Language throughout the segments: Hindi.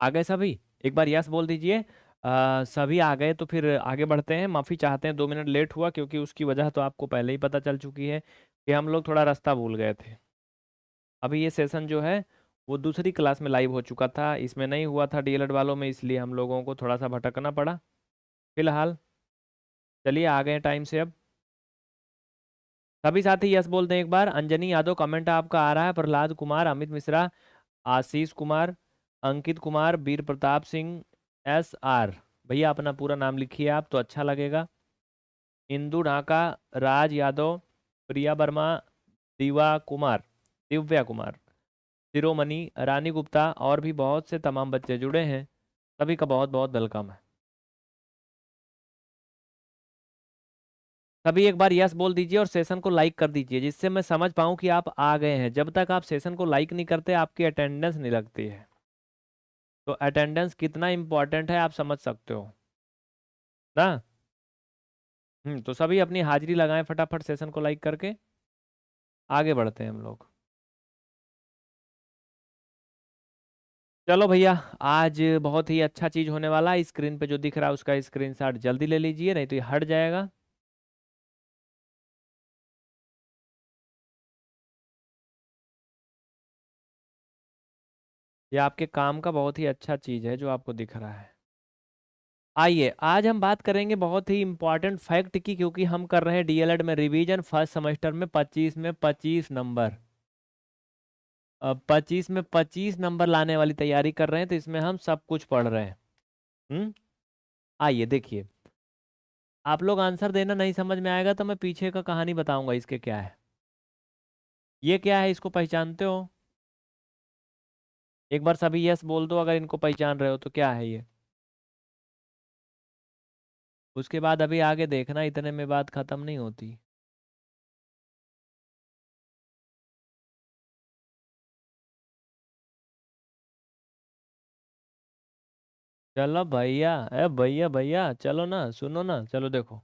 आ गए सभी? एक बार यस बोल दीजिए। सभी आ गए तो फिर आगे बढ़ते हैं। माफ़ी चाहते हैं 2 मिनट लेट हुआ, क्योंकि उसकी वजह तो आपको पहले ही पता चल चुकी है कि हम लोग थोड़ा रास्ता भूल गए थे। अभी ये सेशन जो है वो दूसरी क्लास में लाइव हो चुका था, इसमें नहीं हुआ था डीएलएड वालों में, इसलिए हम लोगों को थोड़ा सा भटकना पड़ा। फिलहाल चलिए आ गए टाइम से अब। सभी साथी यस बोलते हैं एक बार। अंजनी यादव कमेंट आपका आ रहा है। प्रहलाद कुमार, अमित मिश्रा, आशीष कुमार, अंकित कुमार, वीर प्रताप सिंह, एस आर। भैया अपना पूरा नाम लिखिए आप तो अच्छा लगेगा। इंदु ढाका, राज यादव, प्रिया वर्मा, दिवा कुमार, दिव्या कुमार, शिरोमणि, रानी गुप्ता और भी बहुत से तमाम बच्चे जुड़े हैं। सभी का बहुत बहुत वेलकम है। सभी एक बार यस बोल दीजिए और सेशन को लाइक कर दीजिए, जिससे मैं समझ पाऊं कि आप आ गए हैं। जब तक आप सेशन को लाइक नहीं करते आपकी अटेंडेंस नहीं लगती है। तो अटेंडेंस कितना इंपॉर्टेंट है आप समझ सकते हो ना। तो सभी अपनी हाजिरी लगाएं फटाफट सेशन को लाइक करके। आगे बढ़ते हैं हम लोग। चलो भैया, आज बहुत ही अच्छा चीज होने वाला है। स्क्रीन पे जो दिख रहा है उसका स्क्रीनशॉट जल्दी ले लीजिए, नहीं तो ये हट जाएगा। ये आपके काम का बहुत ही अच्छा चीज है जो आपको दिख रहा है। आइए आज हम बात करेंगे बहुत ही इंपॉर्टेंट फैक्ट की, क्योंकि हम कर रहे हैं डीएलएड में रिवीजन फर्स्ट सेमेस्टर में 25 में 25 नंबर। 25 में 25 नंबर लाने वाली तैयारी कर रहे हैं, तो इसमें हम सब कुछ पढ़ रहे हैं। हम्म आइए देखिए। आप लोग आंसर देना नहीं समझ में आएगा तो मैं पीछे का कहानी बताऊंगा इसके क्या है। ये क्या है, इसको पहचानते हो? एक बार सभी यस बोल दो अगर इनको पहचान रहे हो तो। क्या है ये? उसके बाद अभी आगे देखना, इतने में बात खत्म नहीं होती। चलो भैया, ए भैया भैया चलो ना, सुनो ना, चलो देखो।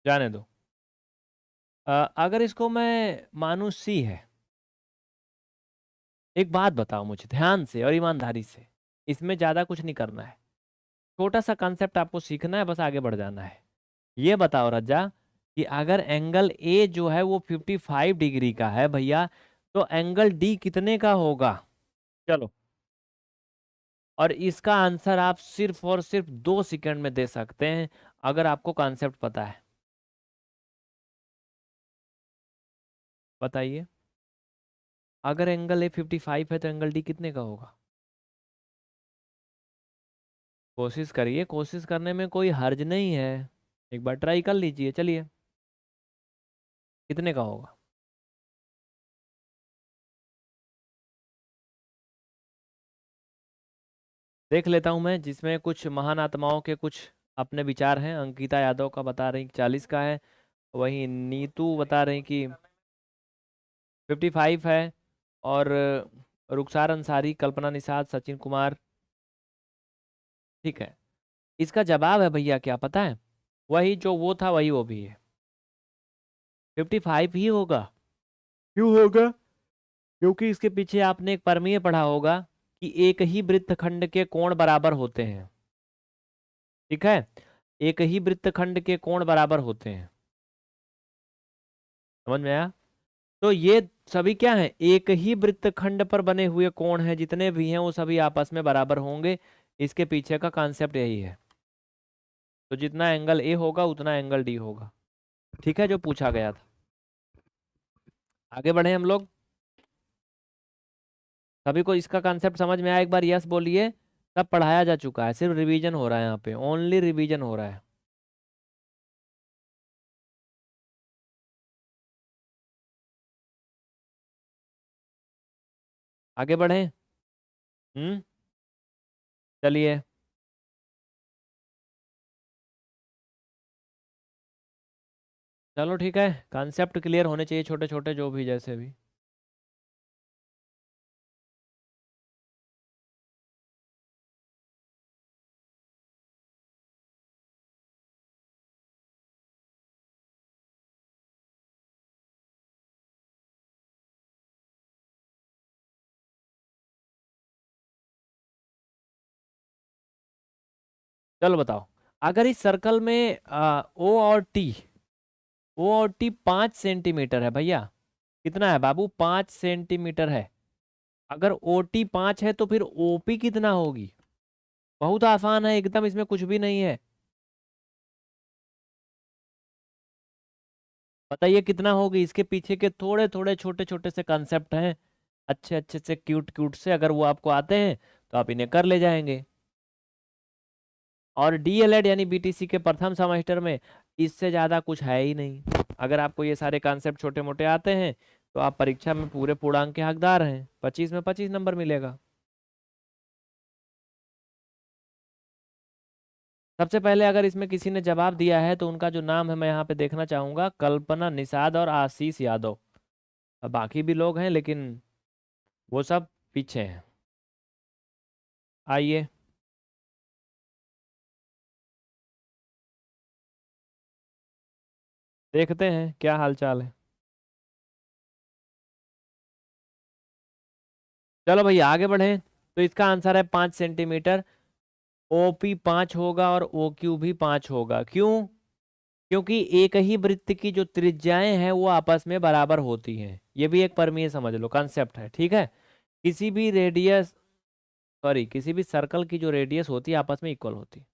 जाने दो। अगर इसको मैं मानूं सी है, एक बात बताओ मुझे ध्यान से और ईमानदारी से। इसमें ज्यादा कुछ नहीं करना है, छोटा सा कंसेप्ट आपको सीखना है, बस आगे बढ़ जाना है। ये बताओ रज्जा कि अगर एंगल ए जो है वो 55 डिग्री का है भैया, तो एंगल डी कितने का होगा? चलो। और इसका आंसर आप सिर्फ और सिर्फ 2 सेकंड में दे सकते हैं, अगर आपको कॉन्सेप्ट पता है। बताइए। अगर एंगल ए 55 है तो एंगल डी कितने का होगा? कोशिश करिए, कोशिश करने में कोई हर्ज नहीं है। एक बार ट्राई कर लीजिए, चलिए। कितने का होगा? देख लेता हूं मैं, जिसमें कुछ महान आत्माओं के कुछ अपने विचार हैं। अंकिता यादव का बता रही 40 का है, वहीं नीतू बता रही कि 55 है, और रुखसार अंसारी, कल्पना निषाद, सचिन कुमार। ठीक है। इसका जवाब है भैया क्या पता है? वही जो वो था वही वो भी है। 55 ही होगा। क्यों होगा? क्योंकि इसके पीछे आपने एक परमीय पढ़ा होगा कि एक ही वृत्तखंड के कोण बराबर होते हैं। ठीक है। एक ही वृत्तखंड के कोण बराबर होते हैं। समझ में आया? तो ये सभी क्या है, एक ही वृत्तखंड पर बने हुए कोण हैं, जितने भी हैं वो सभी आपस में बराबर होंगे। इसके पीछे का कॉन्सेप्ट यही है। तो जितना एंगल ए होगा उतना एंगल डी होगा। ठीक है, जो पूछा गया था। आगे बढ़े हम लोग। सभी को इसका कॉन्सेप्ट समझ में आया? एक बार यस बोलिए। सब पढ़ाया जा चुका है, सिर्फ रिवीजन हो रहा है, यहाँ पे ओनली रिवीजन हो रहा है। आगे बढ़े। हम्म चलिए। चलो ठीक है, कॉन्सेप्ट क्लियर होने चाहिए, छोटे छोटे जो भी जैसे भी। चलो बताओ, अगर इस सर्कल में ओ और टी 5 सेंटीमीटर है भैया, कितना है बाबू, 5 सेंटीमीटर है। अगर ओ टी 5 है तो फिर ओपी कितना होगी? बहुत आसान है एकदम, इसमें कुछ भी नहीं है। बताइए कितना होगी, इसके पीछे के थोड़े थोड़े छोटे छोटे से कंसेप्ट हैं, अच्छे अच्छे से क्यूट क्यूट से, अगर वो आपको आते हैं तो आप इन्हें कर ले जाएंगे। और डीएलएड यानी बीटीसी के प्रथम सेमेस्टर में इससे ज़्यादा कुछ है ही नहीं। अगर आपको ये सारे कॉन्सेप्ट छोटे मोटे आते हैं तो आप परीक्षा में पूरे पूर्णांक के हकदार हैं, 25 में 25 नंबर मिलेगा। सबसे पहले अगर इसमें किसी ने जवाब दिया है तो उनका जो नाम है मैं यहाँ पे देखना चाहूंगा, कल्पना, निषाद और आशीष यादव। अब बाकी भी लोग हैं लेकिन वो सब पीछे हैं। आइए, देखते हैं क्या हाल चाल है। चलो भैया आगे बढ़े, तो इसका आंसर है 5 सेंटीमीटर। ओपी 5 होगा और ओ क्यू भी 5 होगा। क्यों? क्योंकि एक ही वृत्त की जो त्रिज्याएं हैं वो आपस में बराबर होती हैं। ये भी एक परमीय समझ लो, कॉन्सेप्ट है, ठीक है। किसी भी रेडियस, सॉरी, किसी भी सर्कल की जो रेडियस होती है आपस में इक्वल होती है।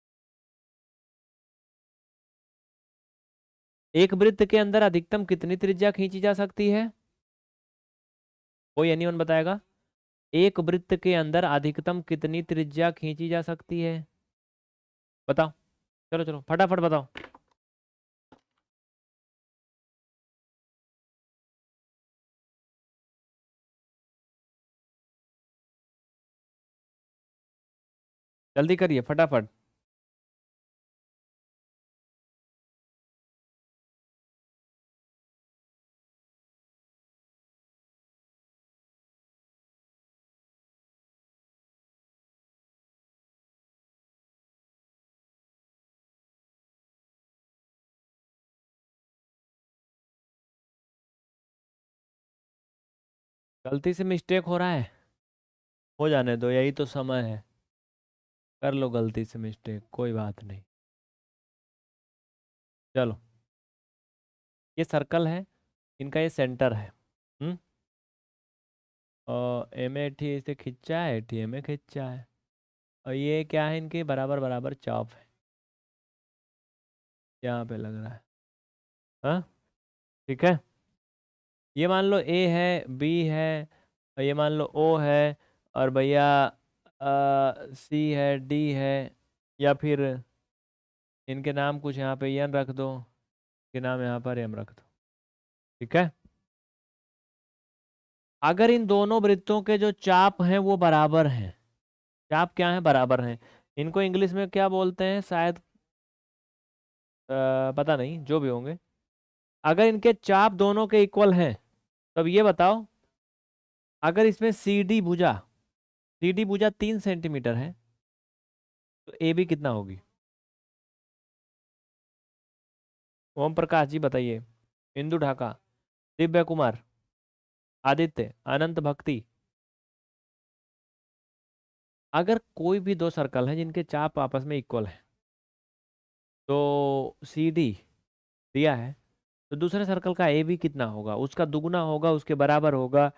एक वृत्त के अंदर अधिकतम कितनी त्रिज्या खींची जा सकती है? कोई एनीवन बताएगा? एक वृत्त के अंदर अधिकतम कितनी त्रिज्या खींची जा सकती है? बताओ, चलो चलो फटाफट बताओ। जल्दी करिए फटाफट। गलती से मिस्टेक हो रहा है, हो जाने दो, यही तो समय है। कर लो गलती से मिस्टेक, कोई बात नहीं। चलो, ये सर्कल है, इनका ये सेंटर है। हम्म। और एम ए टी से खिंचा है, टी एम ए खिंचा है। और ये क्या है, इनके बराबर बराबर चाप है, यहाँ पे लग रहा है। हाँ, ठीक है। ये मान लो ए है, बी है, और ये मान लो ओ है, और भैया सी है, डी है, या फिर इनके नाम कुछ यहाँ पे एन रख दो, इनके नाम यहाँ पर एम रख दो, ठीक है। अगर इन दोनों वृत्तों के जो चाप हैं वो बराबर हैं, चाप क्या है, बराबर हैं, इनको इंग्लिश में क्या बोलते हैं शायद, पता नहीं, जो भी होंगे। अगर इनके चाप दोनों के इक्वल हैं, तब ये बताओ, अगर इसमें सी डी भुजा 3 सेंटीमीटर है तो ए बी कितना होगी? ओम प्रकाश जी बताइए। इंदु ढाका, दिव्य कुमार, आदित्य, अनंत भक्ति। अगर कोई भी दो सर्कल हैं जिनके चाप आपस में इक्वल है, तो सी डी दिया है, तो दूसरे सर्कल का ए बी कितना होगा? उसका दुगुना होगा, उसके बराबर होगा,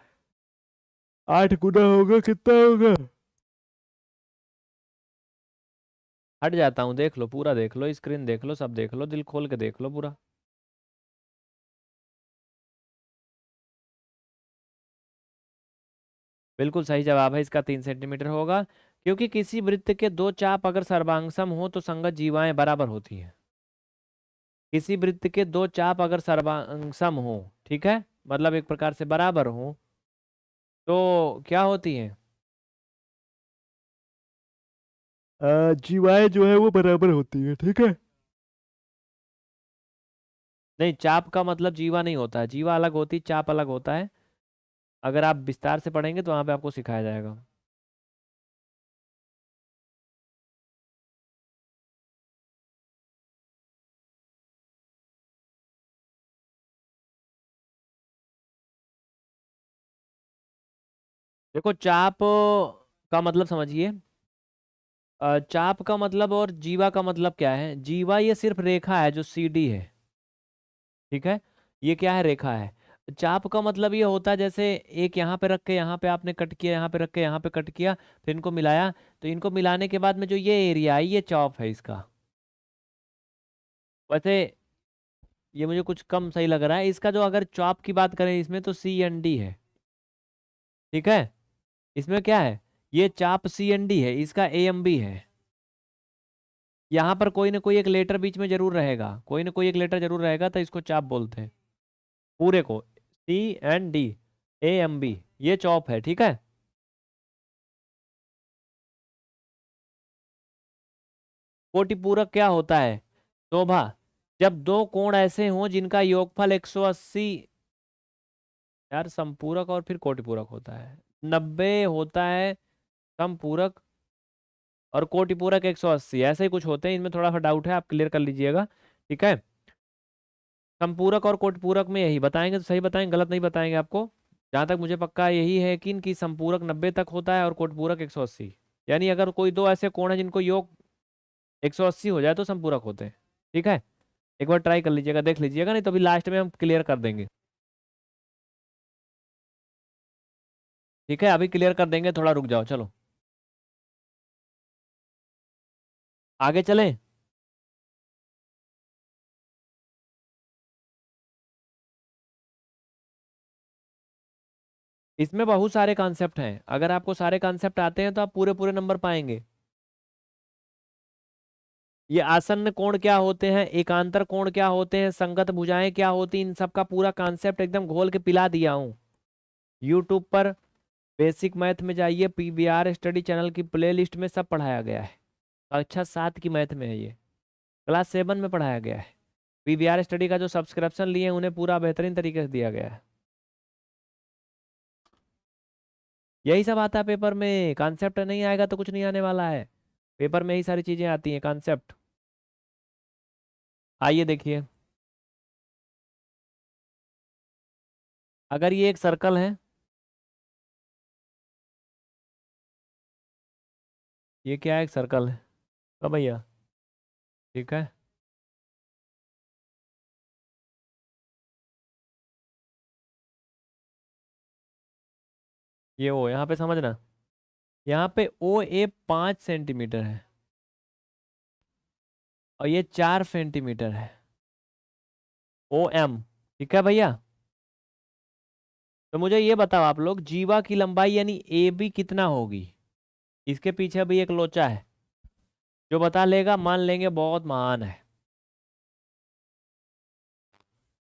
8 गुना होगा, कितना होगा? हट जाता हूँ, देख लो पूरा, देख लो स्क्रीन, देख लो सब, देख लो, दिल खोल के देख लो पूरा। बिल्कुल सही जवाब है इसका, 3 सेंटीमीटर होगा। क्योंकि किसी वृत्त के दो चाप अगर सर्वांगसम हो तो संगत जीवाएं बराबर होती हैं। किसी वृत्त के दो चाप अगर सर्वांगसम हो, ठीक है, मतलब एक प्रकार से बराबर हो, तो क्या होती हैं? जीवाएं जो है वो बराबर होती है, ठीक है। नहीं, चाप का मतलब जीवा नहीं होता है, जीवा अलग होती है, चाप अलग होता है। अगर आप विस्तार से पढ़ेंगे तो वहां पे आपको सिखाया जाएगा। देखो, चाप का मतलब समझिए, चाप का मतलब और जीवा का मतलब क्या है? जीवा ये सिर्फ रेखा है जो सीडी है, ठीक है, ये क्या है? रेखा है। चाप का मतलब ये होता है जैसे एक यहाँ पे रख के यहाँ पे आपने कट किया, यहाँ पे रख के यहाँ पे कट किया, फिर इनको मिलाया, तो इनको मिलाने के बाद में जो ये एरिया है ये चॉप है इसका। वैसे ये मुझे कुछ कम सही लग रहा है इसका, जो अगर चॉप की बात करें इसमें तो सी एन डी है, ठीक है। इसमें क्या है? ये चाप सी एन डी है, इसका ए एम बी है। यहाँ पर कोई ना कोई एक लेटर बीच में जरूर रहेगा, कोई ना कोई एक लेटर जरूर रहेगा, तो इसको चाप बोलते हैं पूरे को। C N D A M B, ये चॉप है, ठीक है। कोटिपूरक क्या होता है? शोभा, जब दो कोण ऐसे हों जिनका योगफल 180, यार समपूरक और फिर कोटिपूरक होता है, 90 होता है समपूरक, और कोटिपूरक 180, ऐसे ही कुछ होते हैं। इनमें थोड़ा सा डाउट है, आप क्लियर कर लीजिएगा, ठीक है। संपूरक और कोटपूरक में यही बताएंगे तो सही बताएंगे, गलत नहीं बताएंगे आपको। जहां तक मुझे पक्का यही है कि इनकी संपूरक 90 तक होता है और कोटपूरक 180, यानी अगर कोई दो ऐसे कोण है जिनको योग 180 हो जाए तो संपूरक होते हैं, ठीक है। एक बार ट्राई कर लीजिएगा, देख लीजिएगा, नहीं तो अभी लास्ट में हम क्लियर कर देंगे, ठीक है। अभी क्लियर कर देंगे, थोड़ा रुक जाओ, चलो आगे चलें। इसमें बहुत सारे कॉन्सेप्ट हैं, अगर आपको सारे कॉन्सेप्ट आते हैं तो आप पूरे पूरे नंबर पाएंगे। ये आसन्न कोण क्या होते हैं, एकांतर कोण क्या होते हैं, संगत भुजाएं क्या होती हैं, इन सब का पूरा कॉन्सेप्ट एकदम घोल के पिला दिया हूँ यूट्यूब पर। बेसिक मैथ में जाइए, पीवीआर स्टडी चैनल की प्लेलिस्ट में सब पढ़ाया गया है। कक्षा 7 की मैथ में है ये, क्लास 7 में पढ़ाया गया है। पीवीआर स्टडी का जो सब्सक्रिप्शन लिए हैं उन्हें पूरा बेहतरीन तरीके से दिया गया है। यही सब आता है पेपर में, कॉन्सेप्ट नहीं आएगा तो कुछ नहीं आने वाला है। पेपर में यही सारी चीजें आती हैं, कॉन्सेप्ट। आइए देखिए, अगर ये एक सर्कल है, ये क्या है? एक सर्कल है, तो भैया, ठीक है। ये ओ यहाँ पे समझना, यहाँ पे ओ ए 5 सेंटीमीटर है और ये 4 सेंटीमीटर है, ओ एम, ठीक है भैया। तो मुझे ये बताओ आप लोग, जीवा की लंबाई यानी ए बी कितना होगी? इसके पीछे भी एक लोचा है, जो बता लेगा मान लेंगे बहुत महान है।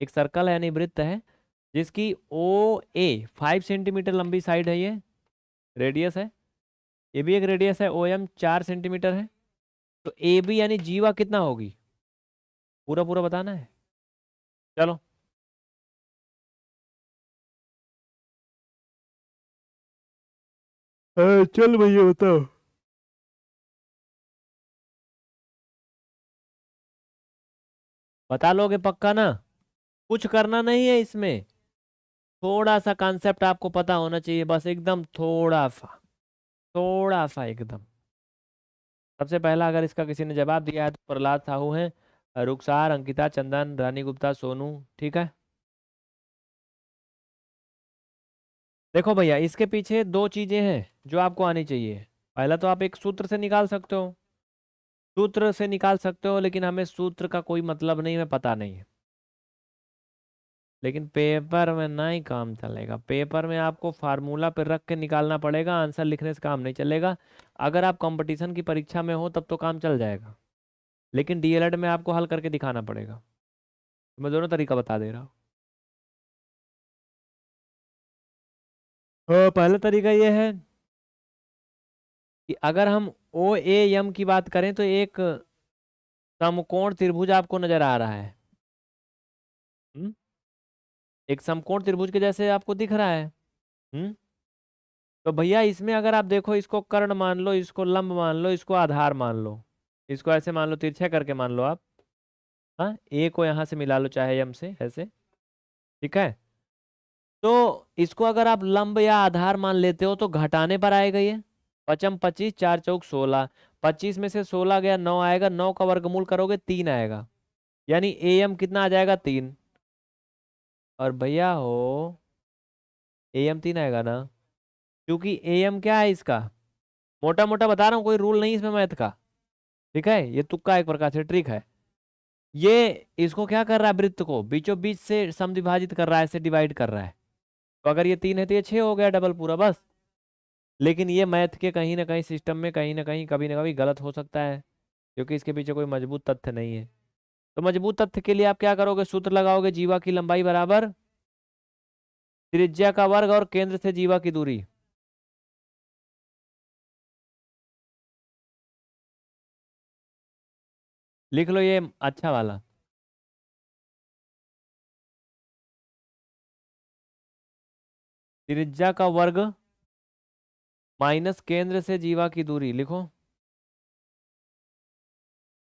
एक सर्कल है यानी वृत्त है, जिसकी ओ ए 5 सेंटीमीटर लंबी साइड है, ये रेडियस है। ये भी एक रेडियस है, ओ एम 4 सेंटीमीटर है। तो ए बी यानी जीवा कितना होगी? पूरा पूरा बताना है, चलो। चल भैया बताओ। बता लोगे पक्का ना? कुछ करना नहीं है इसमें, थोड़ा सा कॉन्सेप्ट आपको पता होना चाहिए, बस एकदम थोड़ा सा, थोड़ा सा एकदम। सबसे पहला अगर इसका किसी ने जवाब दिया है तो प्रहलाद साहू हैं, रुखसार, अंकिता, चंदन, रानी गुप्ता, सोनू, ठीक है। देखो भैया, इसके पीछे दो चीजें हैं जो आपको आनी चाहिए। पहला तो आप एक सूत्र से निकाल सकते हो, सूत्र से निकाल सकते हो, लेकिन हमें सूत्र का कोई मतलब नहीं, हमें पता नहीं है। लेकिन पेपर में नहीं काम चलेगा, पेपर में आपको फार्मूला पे रख के निकालना पड़ेगा, आंसर लिखने से काम नहीं चलेगा। अगर आप कंपटीशन की परीक्षा में हो तब तो काम चल जाएगा, लेकिन डीएलएड में आपको हल करके दिखाना पड़ेगा। मैं दोनों तरीका बता दे रहा हूँ। पहला तरीका ये है कि अगर हम ओ ए एम की बात करें तो एक समकोण त्रिभुज आपको नजर आ रहा है। हम्म? एक समकोण त्रिभुज के जैसे आपको दिख रहा है। हम्म? तो भैया इसमें अगर आप देखो, इसको कर्ण मान लो, इसको लंब मान लो, इसको आधार मान लो, इसको ऐसे मान लो, तिरछा करके मान लो आप। हाँ, ए को यहाँ से मिला लो चाहे एम से, ऐसे, ठीक है। तो इसको अगर आप लंब या आधार मान लेते हो तो घटाने पर आएगा ये। पचम 25, 4 चौक 16, 25 में से 16 गया, 9 आएगा, 9 का वर्गमूल करोगे 3 आएगा, यानी एम कितना आ जाएगा 3। और भैया हो एम 3 आएगा ना, क्योंकि एम क्या है इसका, मोटा मोटा बता रहा हूँ, कोई रूल नहीं इसमें मैथ का, ठीक है, ये तुक्का एक प्रकार से ट्रिक है। ये इसको क्या कर रहा है, वृत्त को बीचों बीच से समद्विभाजित कर रहा है, ऐसे डिवाइड कर रहा है। तो अगर ये 3 है तो ये 6 हो गया डबल पूरा बस। लेकिन ये मैथ के कहीं ना कहीं सिस्टम में कहीं ना कहीं कभी ना कभी गलत हो सकता है, क्योंकि इसके पीछे कोई मजबूत तथ्य नहीं है। तो मजबूत तथ्य के लिए आप क्या करोगे, सूत्र लगाओगे, जीवा की लंबाई बराबर त्रिज्या का वर्ग और केंद्र से जीवा की दूरी। लिख लो ये अच्छा वाला, त्रिज्या का वर्ग माइनस केंद्र से जीवा की दूरी, लिखो।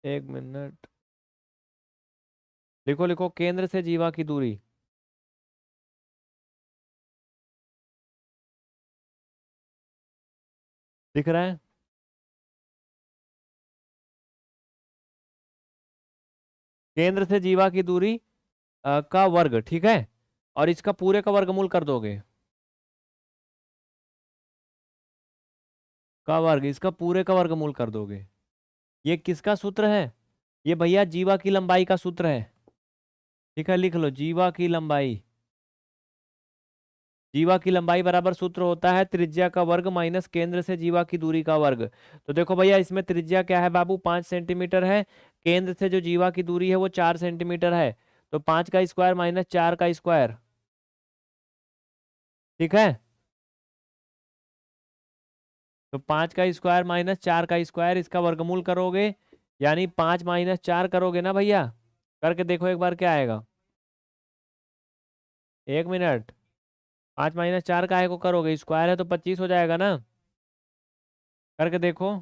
एक मिनट, लिखो लिखो, केंद्र से जीवा की दूरी। दिख रहा है, केंद्र से जीवा की दूरी का वर्ग, ठीक है, और इसका पूरे का वर्गमूल कर दोगे, का वर्ग, इसका पूरे का वर्गमूल कर दोगे। ये किसका सूत्र है, ये भैया जीवा की लंबाई का सूत्र है, ठीक है, लिख लो, जीवा की लंबाई। जीवा की लंबाई बराबर सूत्र होता है त्रिज्या का वर्ग माइनस केंद्र से जीवा की दूरी का वर्ग। तो देखो भैया, इसमें त्रिज्या क्या है बाबू, 5 सेंटीमीटर है, केंद्र से जो जीवा की दूरी है वो 4 सेंटीमीटर है, तो 5 का स्क्वायर माइनस 4 का स्क्वायर, ठीक है। तो 5 का स्क्वायर माइनस 4 का स्क्वायर, इसका वर्गमूल करोगे, यानी 5 - 4 करोगे ना भैया, करके देखो एक बार क्या आएगा। एक मिनट, 5 - 4 का है को करोगे, स्क्वायर है तो 25 हो जाएगा ना, करके देखो।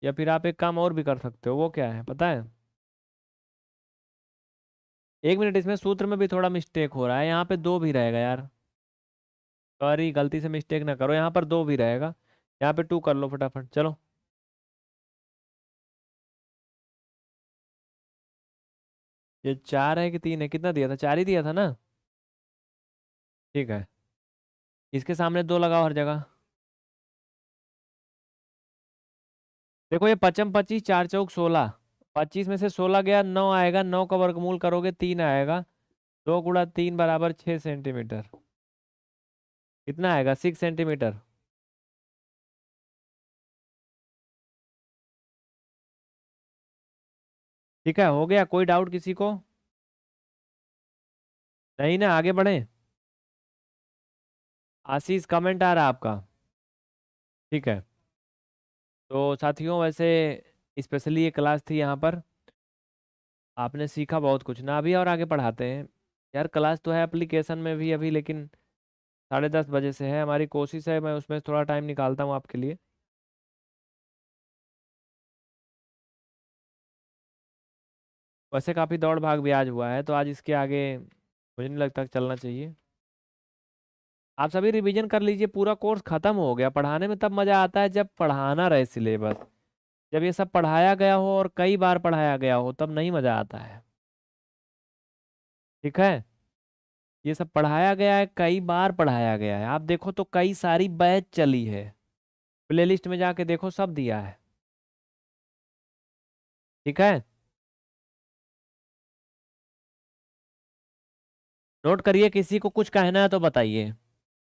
या फिर आप एक काम और भी कर सकते हो, वो क्या है पता है, एक मिनट, इसमें सूत्र में भी थोड़ा मिस्टेक हो रहा है, यहाँ पे 2 भी रहेगा यार, सॉरी, गलती से मिस्टेक ना करो, यहाँ पर 2 भी रहेगा, यहाँ पे 2 कर लो फटाफट, चलो। ये 4 है कि 3 है, कितना दिया था, 4 ही दिया था ना, ठीक है, इसके सामने 2 लगाओ हर जगह। देखो ये 55 25, 4 × 4 = 16, 25 में से 16 गया, 9 आएगा, 9 का वर्गमूल करोगे 3 आएगा, 2 × 3 बराबर 6 सेंटीमीटर, कितना आएगा 6 सेंटीमीटर। ठीक है, हो गया, कोई डाउट किसी को, नहीं ना, आगे बढ़े। आशीष कमेंट आ रहा है आपका, ठीक है। तो साथियों वैसे स्पेशली ये क्लास थी यहाँ पर, आपने सीखा बहुत कुछ ना, अभी और आगे पढ़ाते हैं यार, क्लास तो है एप्लीकेशन में भी अभी, लेकिन 10:30 बजे से है, हमारी कोशिश है मैं उसमें थोड़ा टाइम निकालता हूँ आपके लिए। वैसे काफ़ी दौड़ भाग भी आज हुआ है, तो आज इसके आगे मुझे नहीं लगता कि चलना चाहिए। आप सभी रिवीजन कर लीजिए, पूरा कोर्स खत्म हो गया, पढ़ाने में तब मज़ा आता है जब पढ़ाना रहे सिलेबस, जब ये सब पढ़ाया गया हो और कई बार पढ़ाया गया हो तब नहीं मज़ा आता है, ठीक है। ये सब पढ़ाया गया है, कई बार पढ़ाया गया है, आप देखो तो कई सारी बैच चली है, प्लेलिस्ट में जाके देखो सब दिया है, ठीक है। नोट करिए, किसी को कुछ कहना है तो बताइए,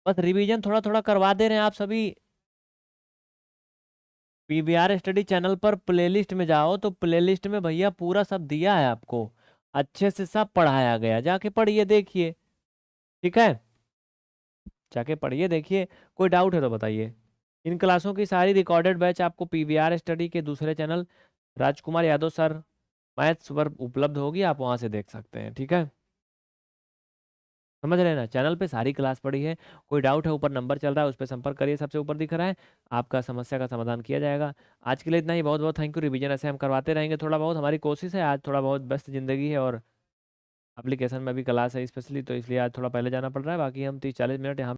बस रिवीजन थोड़ा थोड़ा करवा दे रहे हैं आप सभी। पीवीआर स्टडी चैनल पर प्लेलिस्ट में जाओ तो प्लेलिस्ट में भैया पूरा सब दिया है आपको, अच्छे से सब पढ़ाया गया, जाके पढ़िए देखिए, ठीक है, जाके पढ़िए देखिए, कोई डाउट है तो बताइए। इन क्लासों की सारी रिकॉर्डेड बैच आपको पीवीआर स्टडी के दूसरे channel Rajkumar Yadav sir maths पर उपलब्ध होगी, आप वहां से देख सकते हैं, ठीक है। समझ रहे हैं ना, चैनल पे सारी क्लास पड़ी है, कोई डाउट है ऊपर नंबर चल रहा है उस पर संपर्क करिए, सबसे ऊपर दिख रहा है, आपका समस्या का समाधान किया जाएगा। आज के लिए इतना ही, बहुत बहुत थैंक यू, रिवीजन ऐसे हम करवाते रहेंगे, थोड़ा बहुत हमारी कोशिश है, आज थोड़ा बहुत व्यस्त जिंदगी है और एप्लीकेशन में भी क्लास है स्पेशली, तो इसलिए आज थोड़ा पहले जाना पड़ रहा है, बाकी हम 30 40 मिनट यहाँ